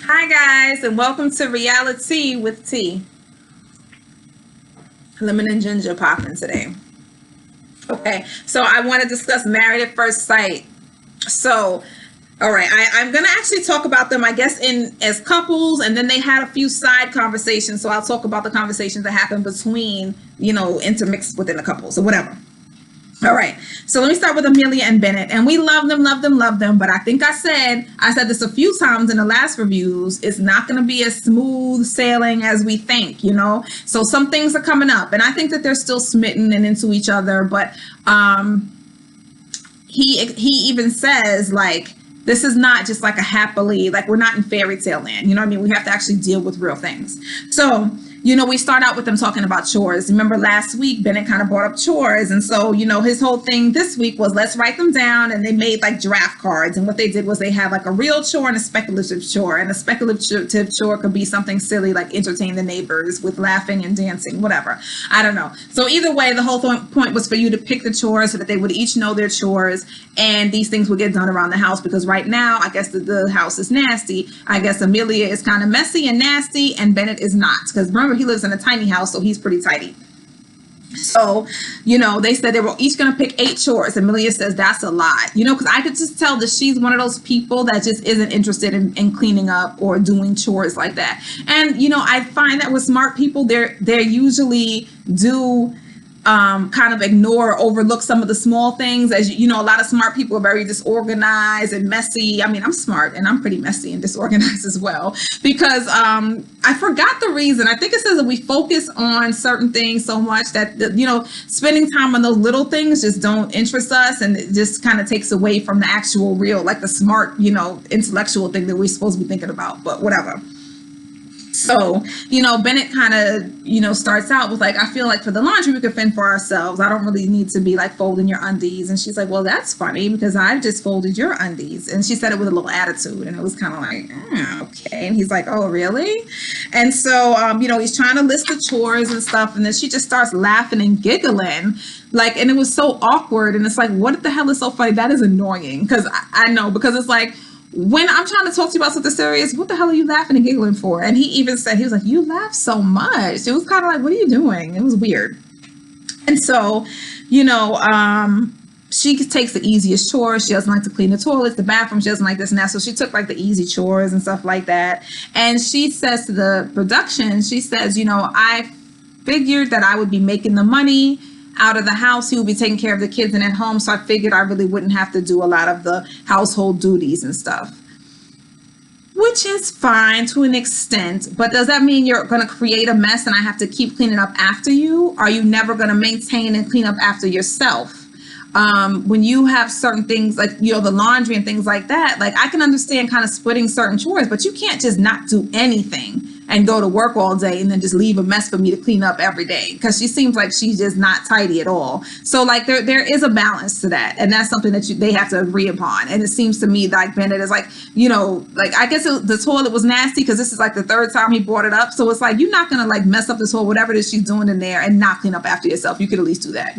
Hi guys, and welcome to Reality with Tea. Lemon and ginger popping today. Okay, so I want to discuss Married at First Sight. So, all right, I'm gonna actually talk about them, I guess, in as couples, and then they had a few side conversations. So I'll talk about the conversations that happened between, intermixed within the couples or whatever. All right. So let me start with Amelia and Bennett. And we love them, love them, love them. But I think I said this a few times in the last reviews. It's not going to be as smooth sailing as we think. So some things are coming up. And I think that they're still smitten and into each other. But he even says, like, this is not just like a happily, like, we're not in fairy tale land. You know what I mean? We have to actually deal with real things. So we start out with them talking about chores. Remember last week, Bennett kind of brought up chores. And so, his whole thing this week was let's write them down. And they made like draft cards. And what they did was they had like a real chore and a speculative chore. And a speculative chore could be something silly like entertain the neighbors with laughing and dancing, whatever. I don't know. So either way, the whole point was for you to pick the chores so that they would each know their chores. And these things would get done around the house, because right now, I guess the house is nasty. I guess Amelia is kind of messy and nasty, and Bennett is not. Because remember, he lives in a tiny house, so he's pretty tidy. So, they said they were each going to pick 8 chores. Amelia says that's a lot, because I could just tell that she's one of those people that just isn't interested in cleaning up or doing chores like that. And, I find that with smart people, they're usually do kind of ignore or overlook some of the small things. As a lot of smart people are very disorganized and messy. I mean, I'm smart and I'm pretty messy and disorganized as well, because I forgot the reason. I think it says that we focus on certain things so much that spending time on those little things just don't interest us, and it just kind of takes away from the actual real, like the smart, intellectual thing that we're supposed to be thinking about. But whatever. So, Bennett kind of, starts out with like, I feel like for the laundry, we could fend for ourselves. I don't really need to be like folding your undies. And she's like, well, that's funny because I've just folded your undies. And she said it with a little attitude, and it was kind of like, okay. And he's like, oh, really? And so, he's trying to list the chores and stuff. And then she just starts laughing and giggling. Like, and it was so awkward. And it's like, what the hell is so funny? That is annoying. Because I know, because it's like, when I'm trying to talk to you about something serious, what the hell are you laughing and giggling for? And he even said, he was like, you laugh so much. It was kind of like, what are you doing? It was weird. And so, she takes the easiest chores. She doesn't like to clean the toilets, the bathroom. She doesn't like this and that. So she took like the easy chores and stuff like that. And she says to the production, she says, I figured that I would be making the money out of the house. He would be taking care of the kids and at home. So I figured I really wouldn't have to do a lot of the household duties and stuff, which is fine to an extent. But does that mean you're going to create a mess and I have to keep cleaning up after you? Are you never going to maintain and clean up after yourself? When you have certain things like, the laundry and things like that, like I can understand kind of splitting certain chores, but you can't just not do anything and go to work all day and then just leave a mess for me to clean up every day, because she seems like she's just not tidy at all. So like there is a balance to that, and that's something that they have to agree upon. And it seems to me like Bennett is like, like I guess the toilet was nasty because this is like the 3rd time he brought it up. So it's like, you're not gonna like mess up this whole whatever it is she's doing in there and not clean up after yourself. You could at least do that,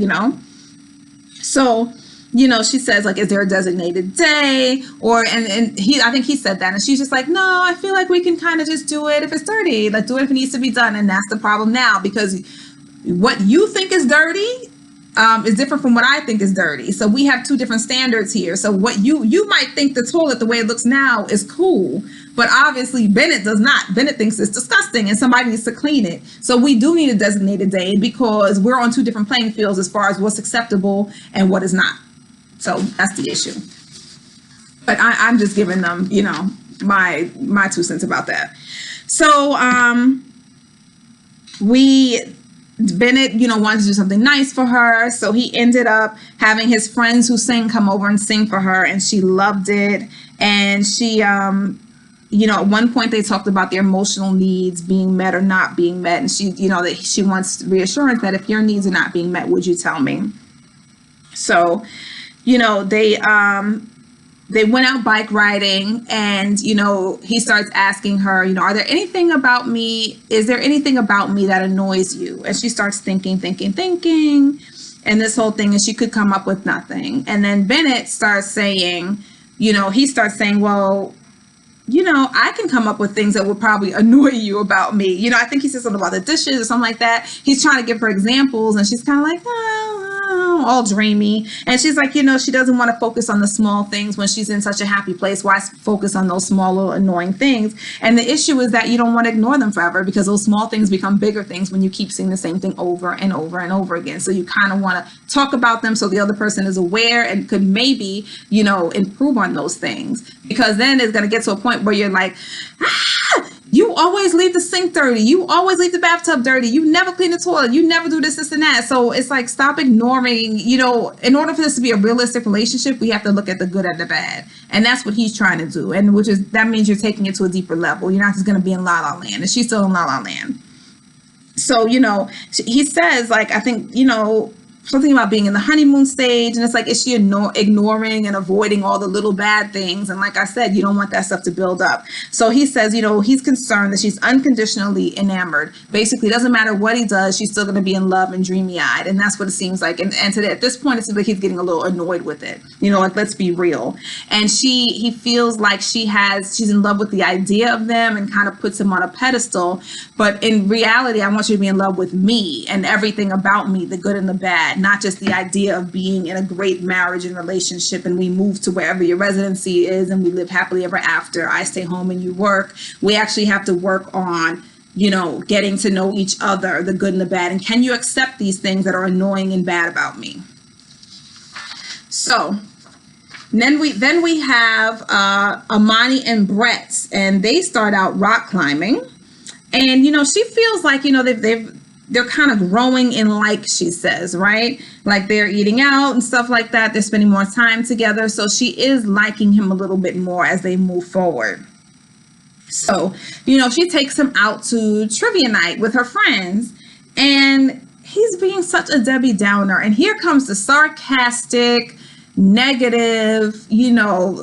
So she says, like, is there a designated day? Or, and I think he said that. And she's just like, no, I feel like we can kind of just do it if it's dirty. Like, do it if it needs to be done. And that's the problem now, because what you think is dirty is different from what I think is dirty. So we have 2 different standards here. So what you might think the toilet, the way it looks now, is cool. But obviously Bennett does not. Bennett thinks it's disgusting and somebody needs to clean it. So we do need a designated day, because we're on 2 different playing fields as far as what's acceptable and what is not. So that's the issue. But I'm just giving them, my 2 cents about that. So Bennett, wanted to do something nice for her. So he ended up having his friends who sing come over and sing for her, and she loved it. And she, at one point they talked about their emotional needs being met or not being met. And she, that she wants reassurance that if your needs are not being met, would you tell me? So, they went out bike riding, and, he starts asking her, are there anything about me? Is there anything about me that annoys you? And she starts thinking, and this whole thing, and she could come up with nothing. And then Bennett starts saying, he starts saying, well, I can come up with things that would probably annoy you about me. I think he said something about the dishes or something like that. He's trying to give her examples, and she's kind of like, oh, all dreamy. And she's like, she doesn't want to focus on the small things when she's in such a happy place. Why focus on those small little annoying things? And the issue is that you don't want to ignore them forever, because those small things become bigger things when you keep seeing the same thing over and over and over again. So you kind of want to talk about them so the other person is aware and could maybe, improve on those things, because then it's going to get to a point where you're like, you always leave the sink dirty. You always leave the bathtub dirty. You never clean the toilet. You never do this, and that. So it's like, stop ignoring, in order for this to be a realistic relationship, we have to look at the good and the bad. And that's what he's trying to do. And that means you're taking it to a deeper level. You're not just going to be in La La Land. And she's still in La La Land. So, he says, like, I think, something about being in the honeymoon stage, and it's like, is she ignoring and avoiding all the little bad things? And like I said, you don't want that stuff to build up. So he says, he's concerned that she's unconditionally enamored. Basically, it doesn't matter what he does, she's still going to be in love and dreamy-eyed, and that's what it seems like. And today, at this point, it seems like he's getting a little annoyed with it. Like, let's be real. And he feels like she's in love with the idea of them and kind of puts him on a pedestal. But in reality, I want you to be in love with me and everything about me, the good and the bad, not just the idea of being in a great marriage and relationship and we move to wherever your residency is and we live happily ever after. I stay home and you work. We actually have to work on, getting to know each other, the good and the bad. And can you accept these things that are annoying and bad about me? So then we have Amani and Brett, and they start out rock climbing. And, she feels like, they're kind of growing in, like she says, right? Like, they're eating out and stuff like that. They're spending more time together. So she is liking him a little bit more as they move forward. So, she takes him out to trivia night with her friends, and he's being such a Debbie Downer. And here comes the sarcastic, negative,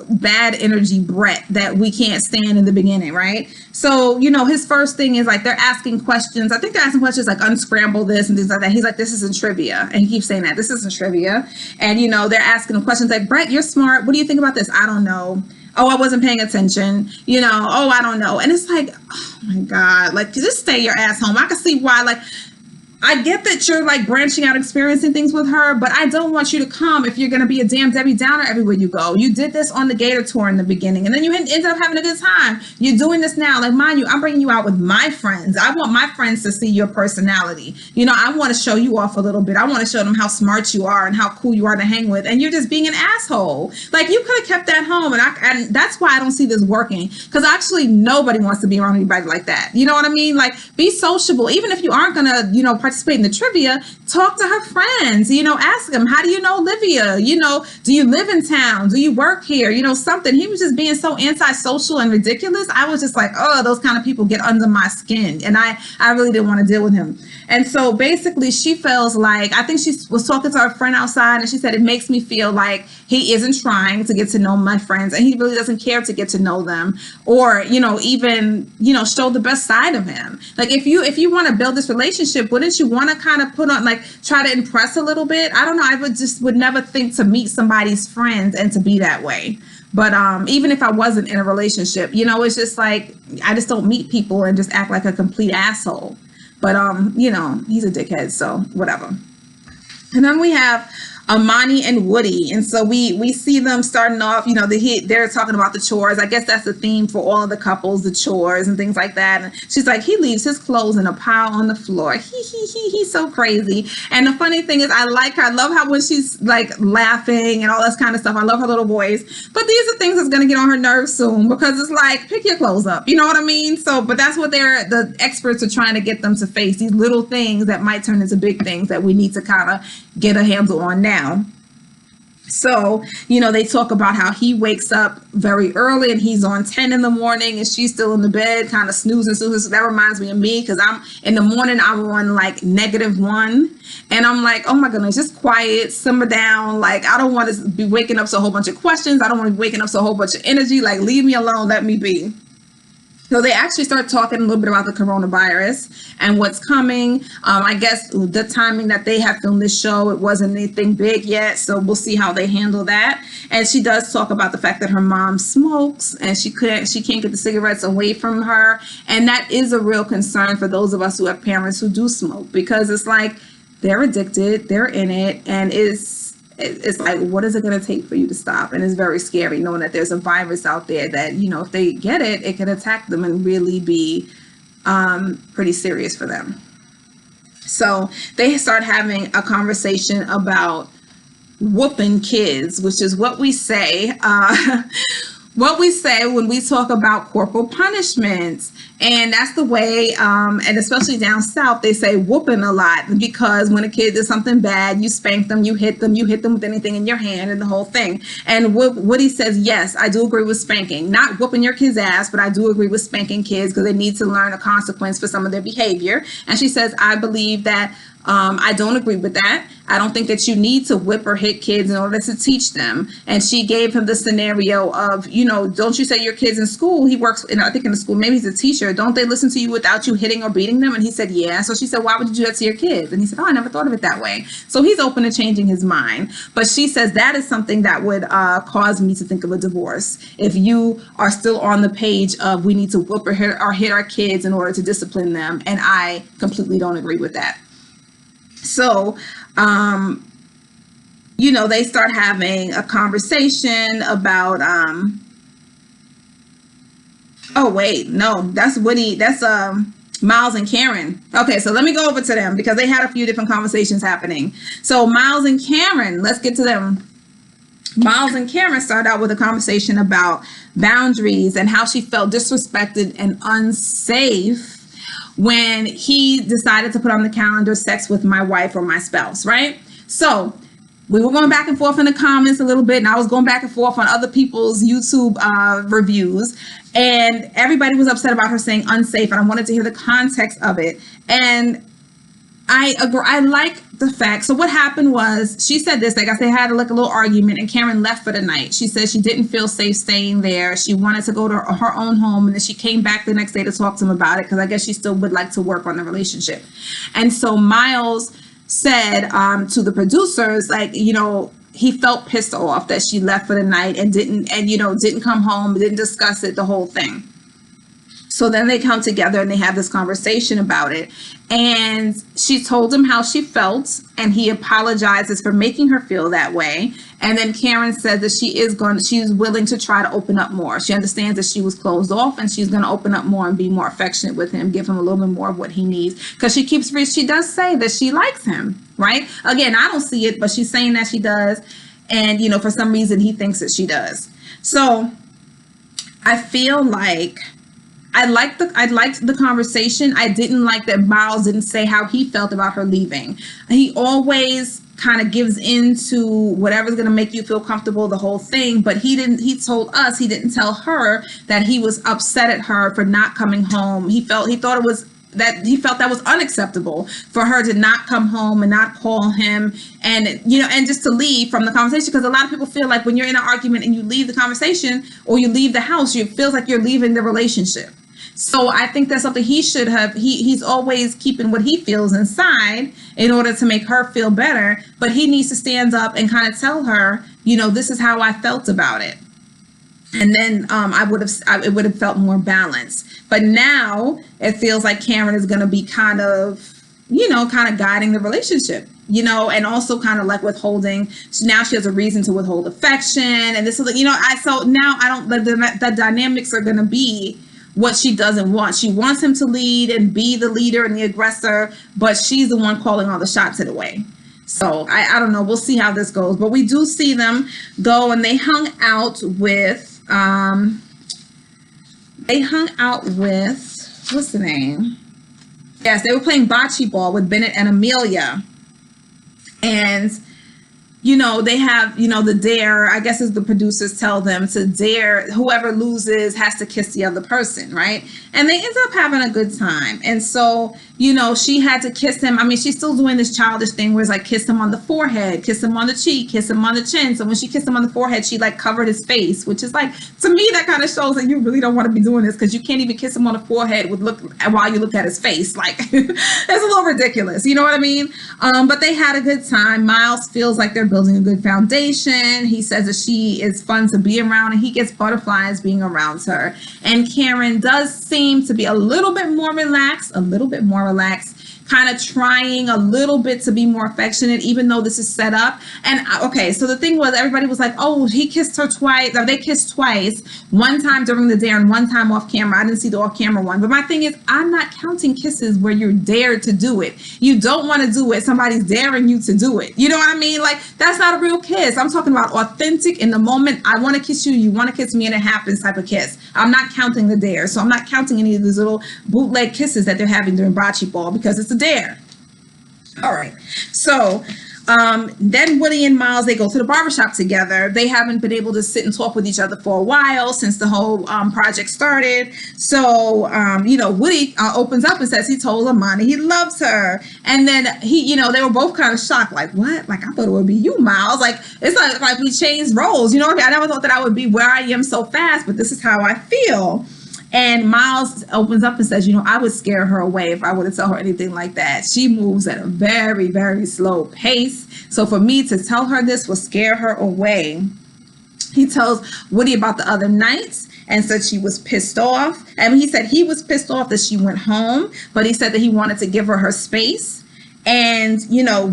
bad energy Brett that we can't stand in the beginning, right? So, his first thing is like, they're asking questions. I think they're asking questions like, unscramble this and things like that. He's like, this isn't trivia. And he keeps saying that, this isn't trivia. And, they're asking him questions like, Brett, you're smart. What do you think about this? I don't know. Oh, I wasn't paying attention. Oh, I don't know. And it's like, oh my God, like, just stay your ass home. I can see why, like, I get that you're like branching out, experiencing things with her, but I don't want you to come if you're going to be a damn Debbie Downer everywhere you go. You did this on the Gator tour in the beginning, and then you ended up having a good time. You're doing this now. Like, mind you, I'm bringing you out with my friends. I want my friends to see your personality. I want to show you off a little bit. I want to show them how smart you are and how cool you are to hang with. And you're just being an asshole. Like, you could have kept that home. And that's why I don't see this working. Because actually nobody wants to be around anybody like that. You know what I mean? Like, be sociable. Even if you aren't going to, participate in the trivia, talk to her friends, ask them, how do you know Olivia? Do you live in town? Do you work here? Something. He was just being so antisocial and ridiculous. I was just like, oh, those kind of people get under my skin. And I really didn't want to deal with him. And so basically she feels like, I think she was talking to her friend outside, and she said, it makes me feel like he isn't trying to get to know my friends, and he really doesn't care to get to know them, or, even, show the best side of him. Like, if you want to build this relationship, wouldn't you want to kind of put on, like, try to impress a little bit? I don't know. I would never think to meet somebody's friends and to be that way. But even if I wasn't in a relationship, it's just like, I just don't meet people and just act like a complete asshole. But, he's a dickhead, so whatever. And then we have Amani and Woody. And so we see them starting off, they're talking about the chores. I guess that's the theme for all of the couples, the chores and things like that. And she's like, he leaves his clothes in a pile on the floor. He's so crazy. And the funny thing is, I like her. I love how when she's like laughing and all this kind of stuff, I love her little voice. But these are things that's going to get on her nerves soon, because it's like, pick your clothes up. You know what I mean? So, but that's what the experts are trying to get them to face, these little things that might turn into big things that we need to kind of get a handle on now. So, they talk about how he wakes up very early and he's on 10 in the morning and she's still in the bed, kind of snoozing. That reminds me of me, because I'm in the morning, I'm on like -1. And I'm like, oh my goodness, just quiet, simmer down. Like, I don't want to be waking up to a whole bunch of questions. I don't want to be waking up to a whole bunch of energy. Like, leave me alone. Let me be. So they actually start talking a little bit about the coronavirus and what's coming. I guess the timing that they have filmed this show, it wasn't anything big yet. So we'll see how they handle that. And she does talk about the fact that her mom smokes and she can't get the cigarettes away from her. And that is a real concern for those of us who have parents who do smoke, because it's like they're addicted, they're in it, and it's like, what is it going to take for you to stop? And it's very scary knowing that there's a virus out there that, you know, if they get it, it can attack them and really be pretty serious for them. So they start having a conversation about whooping kids, which is what we say when we talk about corporal punishments. And that's the way, and especially down south, they say whooping a lot, because when a kid does something bad, you spank them, you hit them with anything in your hand and the whole thing. And Woody says, yes, I do agree with spanking. Not whooping your kid's ass, but I do agree with spanking kids because they need to learn a consequence for some of their behavior. And she says, I believe that I don't agree with that. I don't think that you need to whip or hit kids in order to teach them. And she gave him the scenario of, you know, don't you say your kid's in school? He works in, I think in the school, maybe he's a teacher. Don't they listen to you without you hitting or beating them? And he said, yeah. So she said, why would you do that to your kids? And he said, oh, I never thought of it that way. So he's open to changing his mind. But she says that is something that would cause me to think of a divorce. If you are still on the page of we need to whip or hit our kids in order to discipline them. And I completely don't agree with that. So, you know, they start having a conversation about, oh, wait, no, that's Woody. That's Miles and Karen. Okay, so let me go over to them because they had a few different conversations happening. So Miles and Karen, let's get to them. Miles and Karen started out with a conversation about boundaries and how she felt disrespected and unsafe when he decided to put on the calendar sex with my wife or my spouse, right? So we were going back and forth in the comments a little bit, and I was going back and forth on other people's YouTube reviews, and everybody was upset about her saying unsafe, and I wanted to hear the context of it. And I agree. I like the fact. So what happened was she said this, like I said, had like a little argument, and Karen left for the night. She said she didn't feel safe staying there. She wanted to go to her own home, and then she came back the next day to talk to him about it because I guess she still would like to work on the relationship. And so Miles said to the producers, like, you know, he felt pissed off that she left for the night and didn't come home, didn't discuss it, the whole thing. So then they come together and they have this conversation about it. And she told him how she felt, and he apologizes for making her feel that way. And then Karen said that she's willing to try to open up more. She understands that she was closed off, and she's going to open up more and be more affectionate with him, give him a little bit more of what he needs. Because she does say that she likes him, right? Again, I don't see it, but she's saying that she does. And, you know, for some reason, he thinks that she does. So I feel like I liked the conversation. I didn't like that Miles didn't say how he felt about her leaving. He always kind of gives into whatever's going to make you feel comfortable, the whole thing. But he told us, he didn't tell her that he was upset at her for not coming home. He felt that was unacceptable for her to not come home and not call him, and, you know, and just to leave from the conversation. Because a lot of people feel like when you're in an argument and you leave the conversation or you leave the house, it feels like you're leaving the relationship. So I think that's something he should have. He's always keeping what he feels inside in order to make her feel better. But he needs to stand up and kind of tell her, you know, this is how I felt about it. And then it would have felt more balanced. But now it feels like Karen is going to be kind of guiding the relationship, you know, and also kind of like withholding. Now she has a reason to withhold affection. And this is, you know, the dynamics are going to be what she doesn't want. She wants him to lead and be the leader and the aggressor, but she's the one calling all the shots in a way. So I don't know. We'll see how this goes. But we do see them go, and they hung out with what's the name? Yes, they were playing bocce ball with Bennett and Amelia. And they have, the dare, I guess as the producers tell them to dare, whoever loses has to kiss the other person, right? And they end up having a good time. And so, she had to kiss him. I mean, she's still doing this childish thing where it's like kiss him on the forehead, kiss him on the cheek, kiss him on the chin. So when she kissed him on the forehead, she like covered his face, which is like, to me, that kind of shows that you really don't want to be doing this, because you can't even kiss him on the forehead while you look at his face. Like, it's a little ridiculous. You know what I mean? But they had a good time. Miles feels like they're building a good foundation. He says that she is fun to be around, and he gets butterflies being around her. And Karen does seem to be a little bit more relaxed, kind of trying a little bit to be more affectionate, even though this is set up. And okay, so the thing was, everybody was like, oh, he kissed her twice, or they kissed twice, one time during the dare and one time off camera. I didn't see the off camera one. But my thing is, I'm not counting kisses where you're dared to do it. You don't want to do it. Somebody's daring you to do it. You know what I mean? Like, that's not a real kiss. I'm talking about authentic, in the moment. I want to kiss you. You want to kiss me, and it happens type of kiss. I'm not counting the dare. So I'm not counting any of these little bootleg kisses that they're having during bocce ball, because it's a dare. All right. So then Woody and Miles, they go to the barbershop together. They haven't been able to sit and talk with each other for a while since the whole project started. So, Woody opens up and says he told Amani he loves her. And then they were both kind of shocked. Like, what? Like, I thought it would be you, Miles. Like, it's like we changed roles. I never thought that I would be where I am so fast, but this is how I feel. And Miles opens up and says, I would scare her away if I were to tell her anything like that. She moves at a very, very slow pace. So for me to tell her this will scare her away. He tells Woody about the other nights and said she was pissed off. And he said he was pissed off that she went home, but he said that he wanted to give her space. And,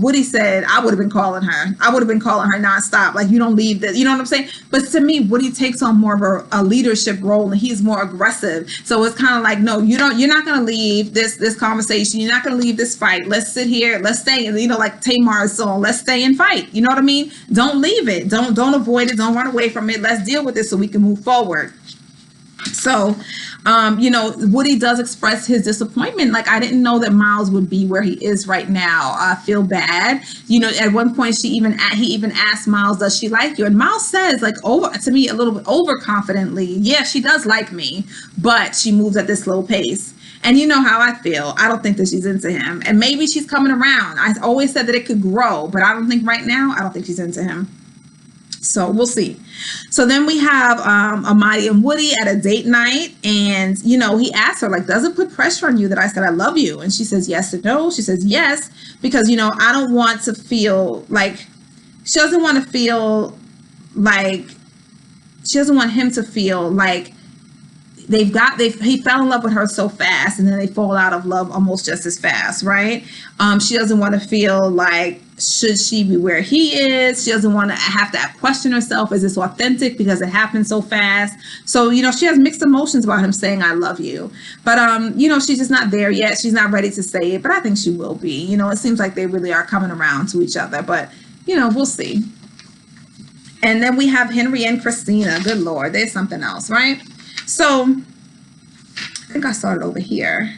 Woody said, I would have been calling her. I would have been calling her nonstop. Like, you don't leave this. You know what I'm saying? But to me, Woody takes on more of a leadership role, and he's more aggressive. So it's kind of like, no, you're not going to leave this conversation. You're not going to leave this fight. Let's sit here. Let's stay. Like Tamar's song, let's stay and fight. You know what I mean? Don't leave it. Don't avoid it. Don't run away from it. Let's deal with it so we can move forward. So, Woody does express his disappointment. Like, I didn't know that Miles would be where he is right now. I feel bad. At one point he even asked Miles, does she like you? And Miles says, like, to me, a little bit overconfidently, yeah, she does like me, but she moves at this slow pace. And you know how I feel. I don't think that she's into him. And maybe she's coming around. I always said that it could grow, but I don't think right now, I don't think she's into him. So we'll see. So then we have Amani and Woody at a date night. And, he asked her, like, does it put pressure on you that I said I love you? And she says yes or no. She says yes, because, I don't want to feel like, she doesn't want to feel like, she doesn't want him to feel like he fell in love with her so fast, and then they fall out of love almost just as fast, right? She doesn't want to feel like, should she be where he is? She doesn't want to have to question herself, is this authentic, because it happened so fast? So, she has mixed emotions about him saying I love you. But, she's just not there yet. She's not ready to say it, but I think she will be. It seems like they really are coming around to each other, but, we'll see. And then we have Henry and Christina. Good Lord, there's something else, right? So I think I started over here.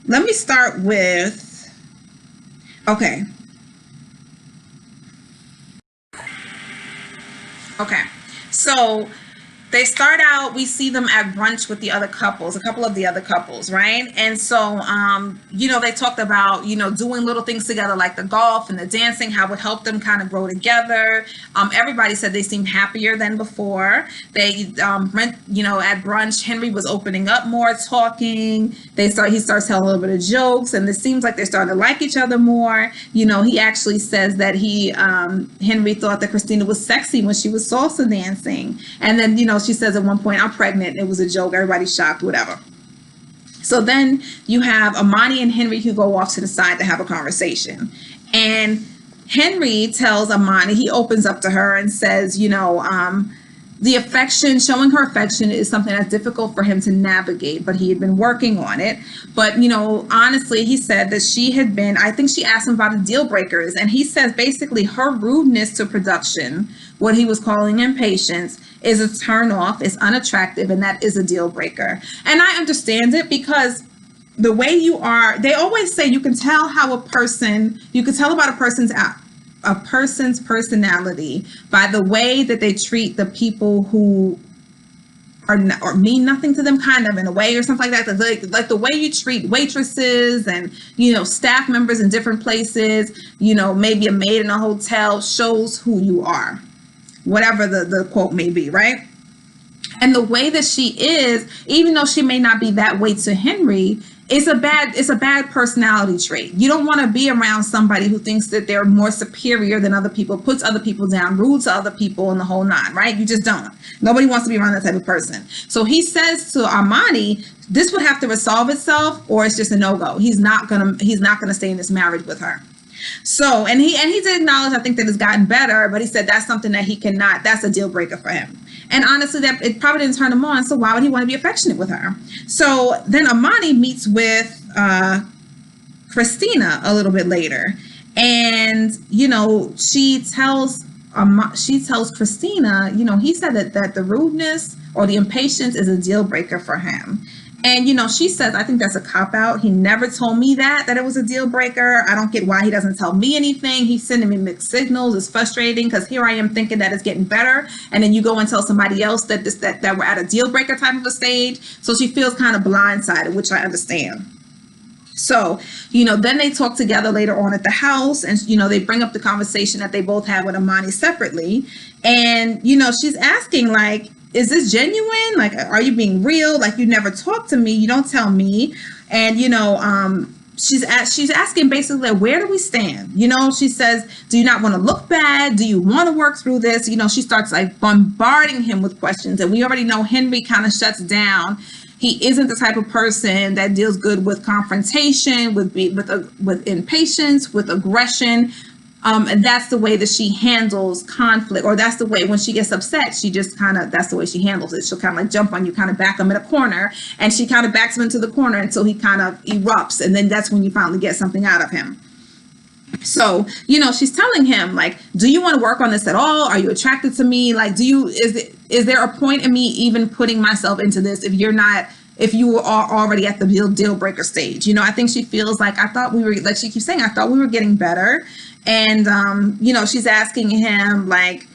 Let me start with, okay. So they start out, we see them at brunch with the other couples, a couple of the other couples, right? And so, they talked about, doing little things together, like the golf and the dancing, how it helped them kind of grow together. Everybody said they seemed happier than before. They went, at brunch, Henry was opening up more, talking. He starts telling a little bit of jokes, and it seems like they're starting to like each other more. He actually says that Henry thought that Christina was sexy when she was salsa dancing. And then, she says at one point, I'm pregnant. It was a joke. Everybody's shocked, whatever. So then you have Amani and Henry who go off to the side to have a conversation. And Henry tells Amani, he opens up to her and says, the affection, showing her affection is something that's difficult for him to navigate, but he had been working on it. But, honestly, he said that I think she asked him about the deal breakers. And he says basically her rudeness to production, what he was calling impatience, is a turn off, is unattractive, and that is a deal breaker. And I understand it because the way you are, they always say you can tell you can tell about a person's personality by the way that they treat the people who are not, or mean nothing to them, kind of, in a way, or something like that. Like the way you treat waitresses and, staff members in different places, maybe a maid in a hotel, shows who you are, whatever the quote may be, right? And the way that she is, even though she may not be that way to Henry, it's a bad personality trait. You don't want to be around somebody who thinks that they're more superior than other people, puts other people down, rude to other people, and the whole nine, right? You just don't. Nobody wants to be around that type of person. So he says to Amani, this would have to resolve itself, or it's just a no-go. He's not gonna stay in this marriage with her. So, and he did acknowledge, I think, that it's gotten better, but he said that's something that he cannot, that's a deal breaker for him. And honestly, that it probably didn't turn him on. So why would he want to be affectionate with her? So then Amani meets with Christina a little bit later, and she tells Christina, he said that the rudeness or the impatience is a deal breaker for him. And, she says, I think that's a cop-out. He never told me that it was a deal breaker. I don't get why he doesn't tell me anything. He's sending me mixed signals. It's frustrating because here I am thinking that it's getting better. And then you go and tell somebody else that we're at a deal breaker type of a stage. So she feels kind of blindsided, which I understand. So, then they talk together later on at the house, and, they bring up the conversation that they both had with Amani separately. And, she's asking, like, is this genuine? Like, are you being real? Like, you never talk to me. You don't tell me. And, she's asking basically, like, where do we stand? She says, do you not want to look bad? Do you want to work through this? She starts like bombarding him with questions. And we already know Henry kind of shuts down. He isn't the type of person that deals good with confrontation, with impatience, with aggression. And that's the way that she handles conflict, or that's the way when she gets upset, that's the way she handles it. She'll kind of like jump on you, kind of back him in a corner, and she kind of backs him into the corner until he kind of erupts. And then that's when you finally get something out of him. So, she's telling him, like, do you want to work on this at all? Are you attracted to me? Like, is there a point in me even putting myself into this if you are already at the deal breaker stage? I think she feels like, like she keeps saying, I thought we were getting better. And, she's asking him, like,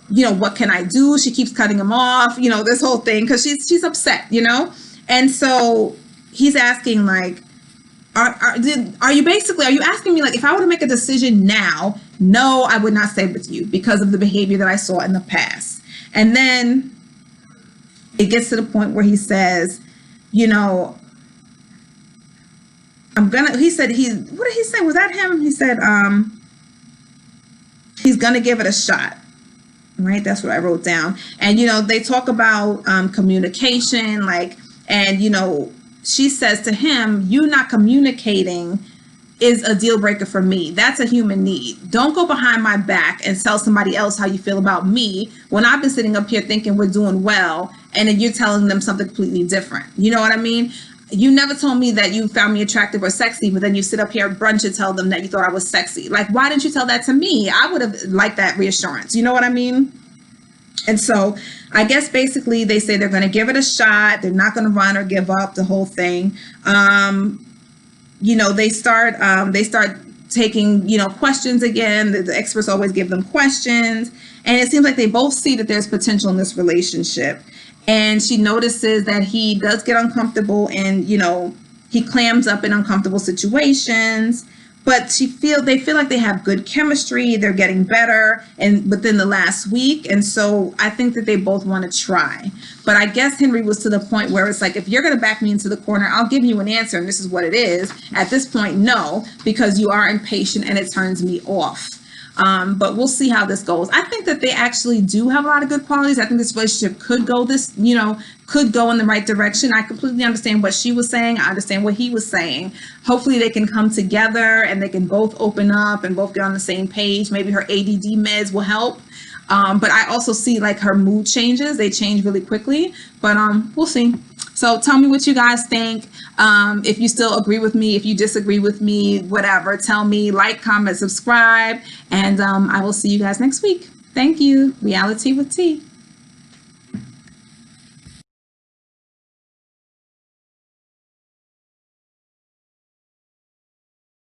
what can I do? She keeps cutting him off, this whole thing, because she's upset, And so he's asking, like, are you asking me, like, if I were to make a decision now, no, I would not stay with you because of the behavior that I saw in the past. And then it gets to the point where he says, what did he say? Was that him? He said, he's going to give it a shot. Right. That's what I wrote down. And, they talk about communication, like, and, she says to him, you not communicating is a deal breaker for me. That's a human need. Don't go behind my back and tell somebody else how you feel about me when I've been sitting up here thinking we're doing well, and then you're telling them something completely different. You know what I mean? You never told me that you found me attractive or sexy, but then you sit up here at brunch and tell them that you thought I was sexy. Like, why didn't you tell that to me? I would have liked that reassurance. You know what I mean? And so I guess basically they say they're going to give it a shot. They're not going to run or give up the whole thing. They start taking, questions again. The experts always give them questions. And it seems like they both see that there's potential in this relationship. And she notices that he does get uncomfortable and, he clams up in uncomfortable situations. But they feel like they have good chemistry. They're getting better within the last week. And so I think that they both want to try. But I guess Henry was to the point where it's like, if you're going to back me into the corner, I'll give you an answer. And this is what it is. At this point, no, because you are impatient and it turns me off. But we'll see how this goes. I think that they actually do have a lot of good qualities. I think this relationship could go in the right direction. I completely understand what she was saying. I understand what he was saying. Hopefully they can come together and they can both open up and both get on the same page. Maybe her ADD meds will help. But I also see like her mood changes. They change really quickly, but we'll see. So tell me what you guys think. If you still agree with me, if you disagree with me, whatever, tell me, like, comment, subscribe, and I will see you guys next week. Thank you. Reality with T.